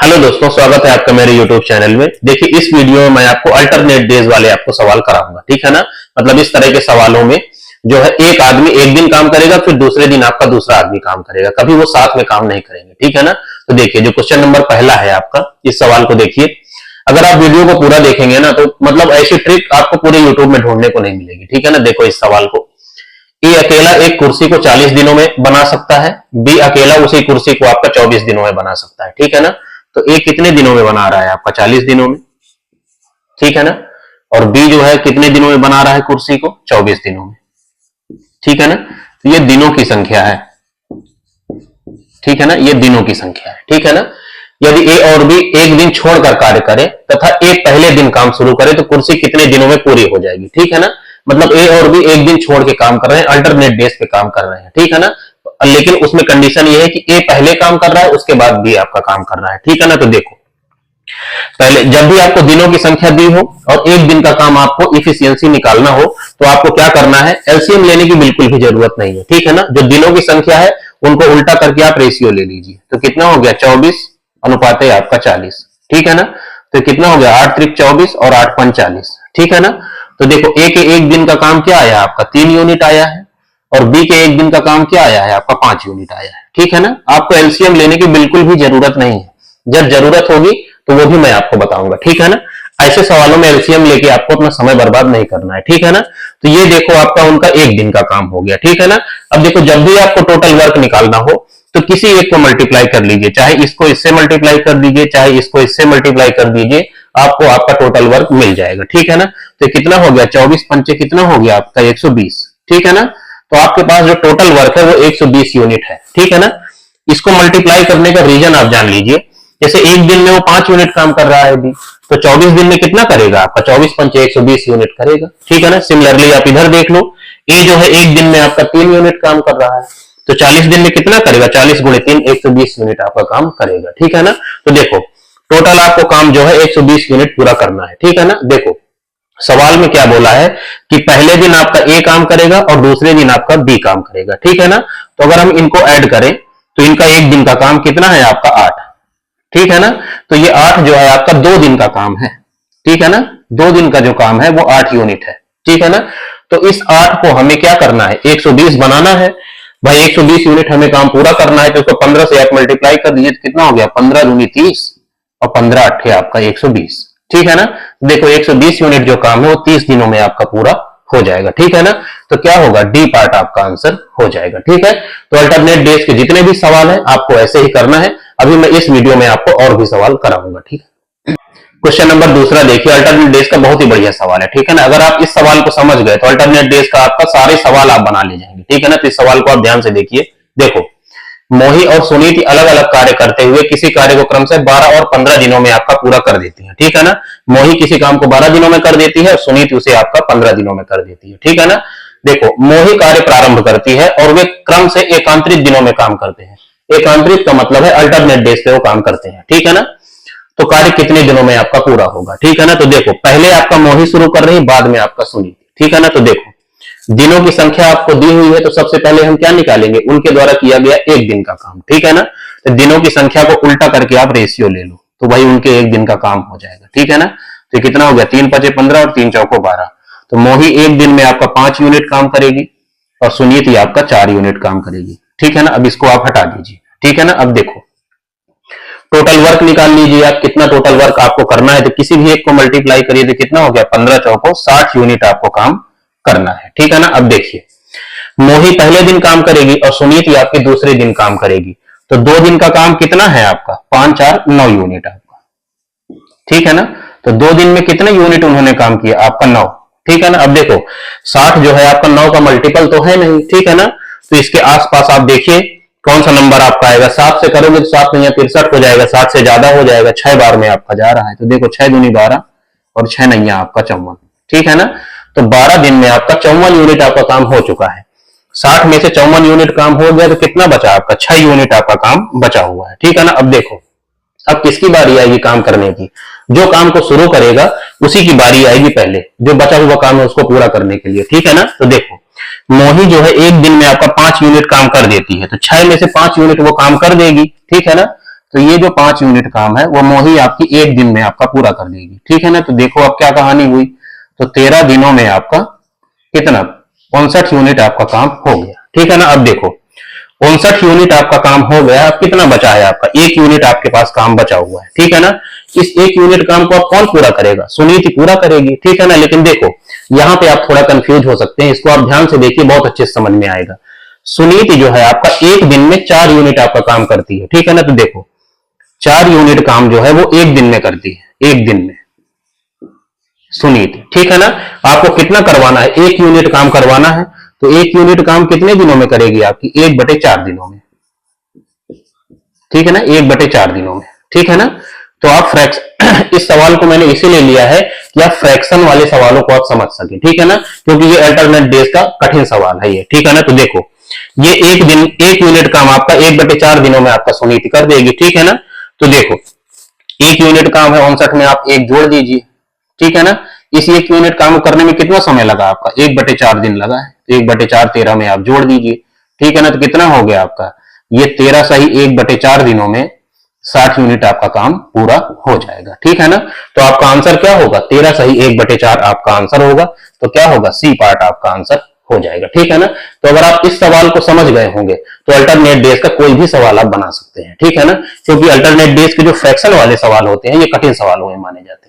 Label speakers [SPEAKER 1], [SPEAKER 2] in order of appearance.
[SPEAKER 1] Hello दोस्तों, स्वागत है आपका मेरे YouTube चैनल में। देखिए, इस वीडियो में मैं आपको अल्टरनेट डेज वाले आपको सवाल कराऊंगा, ठीक है ना। मतलब इस तरह के सवालों में जो है एक आदमी एक दिन काम करेगा, फिर दूसरे दिन आपका दूसरा आदमी काम करेगा, कभी वो साथ में काम नहीं करेंगे, ठीक है ना। तो देखिए, जो क्वेश्चन नंबर पहला है आपका, इस सवाल को देखिए। अगर आप वीडियो को पूरा देखेंगे ना तो मतलब ऐसी ट्रिक आपको पूरे यूट्यूब में ढूंढने को नहीं मिलेगी, ठीक है ना। देखो इस सवाल को, ए अकेला एक कुर्सी को 40 दिनों में बना सकता है, बी अकेला उसी कुर्सी को आपका 24 दिनों में बना सकता है, ठीक है ना। तो ए कितने दिनों में बना रहा है आपका 40 दिनों में, ठीक है ना। और बी जो है कितने दिनों में बना रहा है कुर्सी को 24 दिनों में, ठीक है ना। तो ये दिनों की संख्या है, ठीक है ना, ये दिनों की संख्या है, ठीक है ना। यदि ए और बी एक दिन छोड़कर कार्य करे तथा ए पहले दिन काम शुरू करे तो कुर्सी कितने दिनों में पूरी हो जाएगी, ठीक है ना। मतलब ए और बी एक दिन छोड़ के काम कर रहे हैं, अल्टरनेट डेज पे काम कर रहे हैं, ठीक है ना। लेकिन उसमें कंडीशन ये है कि ए पहले काम कर रहा है, उसके बाद बी आपका काम कर रहा है, ठीक है ना। तो देखो, पहले जब भी आपको दिनों की संख्या दी हो और एक दिन का काम आपको इफिशियंसी निकालना हो तो आपको क्या करना है, एलसीएम लेने की बिल्कुल भी जरूरत नहीं है, ठीक है ना। जो दिनों की संख्या है उनको उल्टा करके आप रेशियो ले लीजिए। तो कितना हो गया 24 अनुपात आपका 40, ठीक है ना। तो कितना हो गया 8 त्रिक 24 और 8 पंच 40, ठीक है ना। तो देखो, ए के एक दिन का काम क्या आया आपका 3 यूनिट आया है और बी के एक दिन का काम क्या आया है आपका 5 यूनिट आया है, ठीक है ना। आपको एलसीएम लेने की बिल्कुल भी जरूरत नहीं है, जब जरूरत होगी तो वो भी मैं आपको बताऊंगा, ठीक है ना। ऐसे सवालों में एलसीएम लेके आपको अपना समय बर्बाद नहीं करना है, ठीक है ना। तो ये देखो आपका उनका एक दिन का काम हो गया, ठीक है ना। अब देखो, जब भी आपको टोटल वर्क निकालना हो तो किसी एक को मल्टीप्लाई कर लीजिए, चाहे इसको इससे मल्टीप्लाई कर दीजिए, चाहे इसको इससे मल्टीप्लाई कर दीजिए, आपको आपका टोटल वर्क मिल जाएगा, ठीक है ना। तो कितना हो गया 24 पंचे कितना हो गया आपका 120, ठीक है ना। तो आपके पास जो टोटल वर्क है वो 120 यूनिट है, ठीक है ना। इसको मल्टीप्लाई करने का रीजन आप जान लीजिए। जैसे एक दिन में वो 5 यूनिट काम कर रहा है अभी, तो 24 दिन में कितना करेगा आपका 24 पंचे 120 यूनिट करेगा, ठीक है ना। सिमिलरली आप इधर देख लो, ए जो है एक दिन में आपका 3 यूनिट काम कर रहा है, तो 40 दिन में कितना करेगा 40 गुणे 3 120 यूनिट आपका काम करेगा, ठीक है ना। तो देखो, टोटल आपको काम जो है 120 यूनिट पूरा करना है, ठीक है ना। देखो सवाल में क्या बोला है कि पहले दिन आपका ए काम करेगा और दूसरे दिन आपका बी काम करेगा, ठीक है ना। तो अगर हम इनको ऐड करें तो इनका एक दिन का काम कितना है आपका 8, ठीक है ना। तो ये 8 जो है आपका 2 दिन का काम है, ठीक है ना। 2 दिन का जो काम है वो 8 यूनिट है, ठीक है ना। तो इस 8 को हमें क्या करना है 120 बनाना है भाई। 120 यूनिट हमें काम पूरा करना है तो इसको 15 से आप मल्टीप्लाई कर दीजिए, तो कितना हो गया 15 दूनी 30 और 15 अट्ठे आपका 120, ठीक है ना। देखो 120 यूनिट जो काम है वो 30 दिनों में आपका पूरा हो जाएगा, ठीक है ना। तो क्या होगा डी पार्ट आपका आंसर हो जाएगा, ठीक है। तो अल्टरनेट डेज के जितने भी सवाल है आपको ऐसे ही करना है। अभी मैं इस वीडियो में आपको और भी सवाल कराऊंगा, ठीक है। क्वेश्चन नंबर दूसरा देखिए, अल्टरनेट डेज का बहुत ही बढ़िया सवाल है, ठीक है ना। अगर आप इस सवाल को समझ गए तो अल्टरनेट डेज का आपका सारे सवाल आप बना ले जाएंगे, ठीक है ना। तो इस सवाल को आप ध्यान से देखिए। देखो, मोही और सुनीति अलग अलग कार्य करते हुए किसी कार्य को क्रमशः 12 और 15 दिनों में आपका पूरा कर देती है, ठीक है ना। मोही किसी काम को 12 दिनों में कर देती है और सुनीति उसे आपका 15 दिनों में कर देती है, ठीक है ना। देखो, मोही कार्य प्रारंभ करती है और वे क्रम से एकांतरित दिनों में काम करते हैं। एकांतरित का मतलब है अल्टरनेट डेज पे वो काम करते हैं, ठीक है ना। तो कार्य कितने दिनों में आपका पूरा होगा, ठीक है ना। तो देखो, पहले आपका मोही शुरू कर रही है, बाद में आपका सुनीति, ठीक है ना। तो देखो, दिनों की संख्या आपको दी हुई है तो सबसे पहले हम क्या निकालेंगे उनके द्वारा किया गया एक दिन का काम, ठीक है ना। तो दिनों की संख्या को उल्टा करके आप रेशियो ले लो तो भाई उनके एक दिन का काम हो जाएगा, ठीक है ना। तो कितना हो गया 3 पचे 15 और 3 चौको 12। तो मोही एक दिन में आपका 5 यूनिट काम करेगी और सुनीति आपका 4 यूनिट काम करेगी, ठीक है ना। अब इसको आप हटा दीजिए, ठीक है ना। अब देखो, टोटल वर्क निकाल लीजिए आप, कितना टोटल वर्क आपको करना है। तो किसी भी एक को मल्टीप्लाई करिए तो कितना हो गया 15 चौको 60 यूनिट आपको काम करना है, ठीक है ना। अब देखिए, मोही पहले दिन काम करेगी और सुनीति आपके दूसरे दिन काम करेगी, तो 2 दिन का काम कितना है आपका 5 4 9 यूनिट आपका, ठीक है ना। तो 2 दिन में कितने यूनिट उन्होंने काम किया आपका 9, ठीक है ना। अब देखो 60 जो है आपका 9 का मल्टीपल तो है नहीं, ठीक है ना। तो इसके आसपास आप देखिए कौन सा नंबर आपका आएगा। 7 से करोगे तो 7 नहीं 63 हो जाएगा, 7 से ज्यादा हो जाएगा, 6 बार में आपका जा रहा है। तो देखो 6 दूनी 12 और 6 नहीं आपका 54, ठीक है ना। तो 12 दिन में आपका 54 यूनिट आपका काम हो चुका है। 60 में से 54 यूनिट काम हो गया तो कितना बचा आपका 6 यूनिट आपका काम बचा हुआ है, ठीक है ना। अब देखो, अब किसकी बारी आएगी काम करने की, जो काम को शुरू करेगा उसी की बारी आएगी पहले, जो बचा हुआ काम है उसको पूरा करने के लिए, ठीक है ना। तो देखो, मोही जो है एक दिन में आपका 5 यूनिट काम कर देती है, तो 6 में से 5 यूनिट वो काम कर देगी, ठीक है ना। तो ये जो 5 यूनिट काम है वो मोही आपकी एक दिन में आपका पूरा कर देगी। ठीक है ना। तो देखो अब क्या कहानी हुई, तो 13 दिनों में आपका कितना 59 यूनिट आपका काम हो गया। ठीक है ना। अब देखो 59 यूनिट आपका काम हो गया, अब कितना बचा है आपका, 1 यूनिट आपके पास काम बचा हुआ है। ठीक है ना। इस 1 यूनिट काम को आप कौन पूरा करेगा, सुनीति पूरा करेगी। ठीक है ना। लेकिन देखो यहां पे आप थोड़ा कंफ्यूज हो सकते हैं, इसको आप ध्यान से देखिए, बहुत अच्छे से समझ में आएगा। सुनीति जो है आपका एक दिन में 4 यूनिट आपका काम करती है। ठीक है ना। तो देखो 4 यूनिट काम जो है वो एक दिन में करती है, एक दिन में सुनीति। ठीक है ना। आपको कितना करवाना है, 1 यूनिट काम करवाना है, तो 1 यूनिट काम कितने दिनों में करेगी आपकी, 1/4 दिनों में। ठीक है ना, 1/4 दिनों में। ठीक है ना। तो आप फ्रैक्शन इस सवाल को मैंने इसीलिए लिया है कि आप फ्रैक्शन वाले सवालों को आप समझ सके। ठीक है ना, क्योंकि ये अल्टरनेट डेज का कठिन सवाल है ये। ठीक है ना। तो देखो ये एक दिन 1 यूनिट काम आपका 1/4 दिनों में आपका सुनीति कर देगी। ठीक है ना। तो देखो 1 यूनिट काम है 59 में, आप 1 जोड़ दीजिए। ठीक है ना। इस 1 यूनिट काम करने में कितना समय लगा आपका, 1/4 दिन लगा है, तो 1/4 13 में आप जोड़ दीजिए। ठीक है ना। तो कितना हो गया आपका, ये 13 सही 1/4 दिनों में 60 यूनिट आपका काम पूरा हो जाएगा। ठीक है ना। तो आपका आंसर क्या होगा, 13 सही 1/4 आपका आंसर होगा। तो क्या होगा, सी पार्ट आपका आंसर हो जाएगा। ठीक है ना। तो अगर आप इस सवाल को समझ गए होंगे तो अल्टरनेट डेज का कोई भी सवाल आप बना सकते हैं। ठीक है ना, क्योंकि अल्टरनेट डेज के जो फ्रैक्शन वाले सवाल होते हैं ये कठिन सवालों में माने जाते हैं।